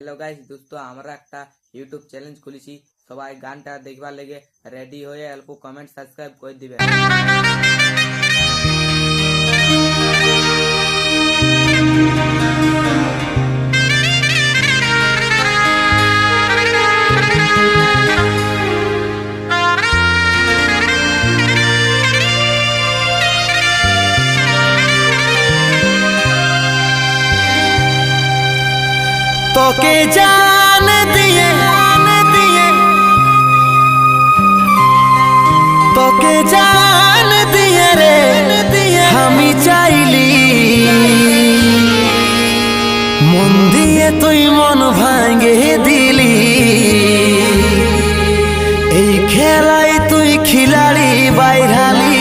Hello guys দোস্ত, আমরা একটা ইউটিউব চ্যালেঞ্জ খুলেছি। সবাই গানটা দেখবার লেগে রেডি হয়ে অল্প কমেন্ট সাবস্ক্রাইব করে দিবে। তোকে জান দিয়ে তোকে জান দিয়ে রে আমি চাইলি মন দিয়ে তুই মন ভাঙে দিলি। এই খেলায় তুই খিলাড়ি বাইরালি।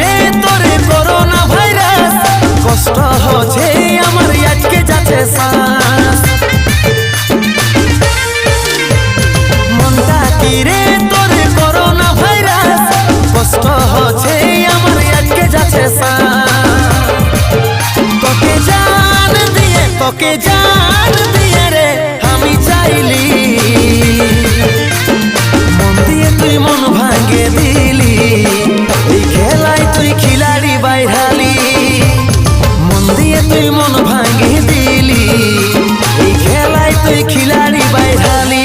রে তোরে করোনা ভাইরাস কষ্ট হচ্ছে আমার আজকে যাচ্ছে শ্বাস। মনটা কি রে তোরে করোনা ভাইরাস কষ্ট হচ্ছে আমার আজকে যাচ্ছে শ্বাস। তোকে জান দিয়ে রে আমি চাইলি মন দিয়ে তুই মন ভাঙে দিলি। এই খেলায় তুই খিলাড়ি বাইরালি। মন দিয়ে তুই মন ভাঙে দিলি। এই খেলায় তুই খিলাড়ি বাইরালি।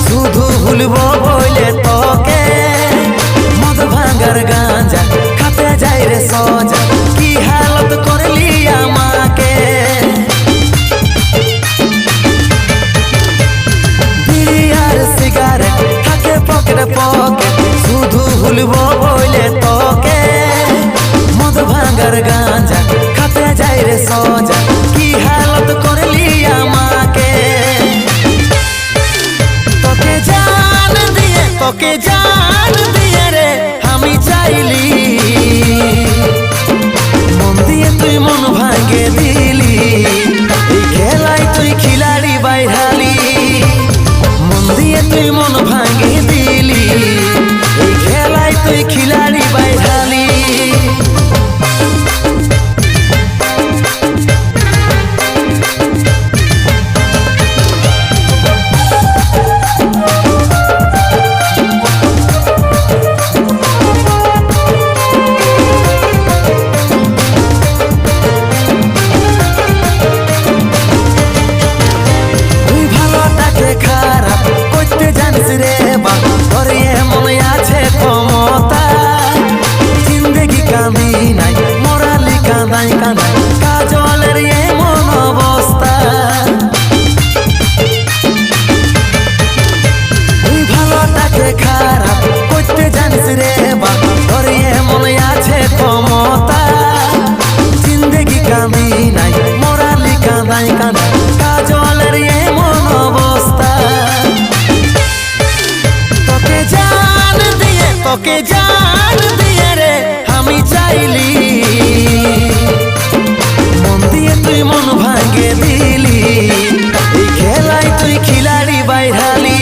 শুধু ভুলবো বলে তোকে মদ ভাঙার গাঁজা খাতে যাই রে সজা। কি হালত করলি আমাকে বিড়ি আর সিগারেট থাকে পকেটে পকেট। শুধু ভুলবো বলে তোকে মদ ভাঙার গাঁজা খাতে যাই রে সজা। কি হালত করলি আমাকে। তোকে জান দিয়ে রে আমি চাইলি মন দিয়ে তুই মন ভাঙে দিলি। এই খেলায় তুই খিলাড়ি বাইরালি। মন দিয়ে তুই মন ভাঙে দিলি। এই খেলায় তুই খিলাড়ি বাইরালি। খারাপ করতে জানিস রে বা তোর এমন আছে ক্ষমতা। জিন্দেগি কাঁদি নাই মোরালি কাঁদাই কাঁদাই কাজলের এমন অবস্থা। তুই ভালোটাকে খারাপ করতে জানিস রে বা তোর এমন আছে ক্ষমতা। জিন্দেগি কাঁদি নাই মোরালি কাঁদাই কাঁদাই কাজলের এমন অবস্থা। তোকে জান দিয়ে রে আমি চাইলি মন দিয়ে তুই মন ভাঙে দিলি। এই খেলায় তুই খিলাড়ি বাইরালি।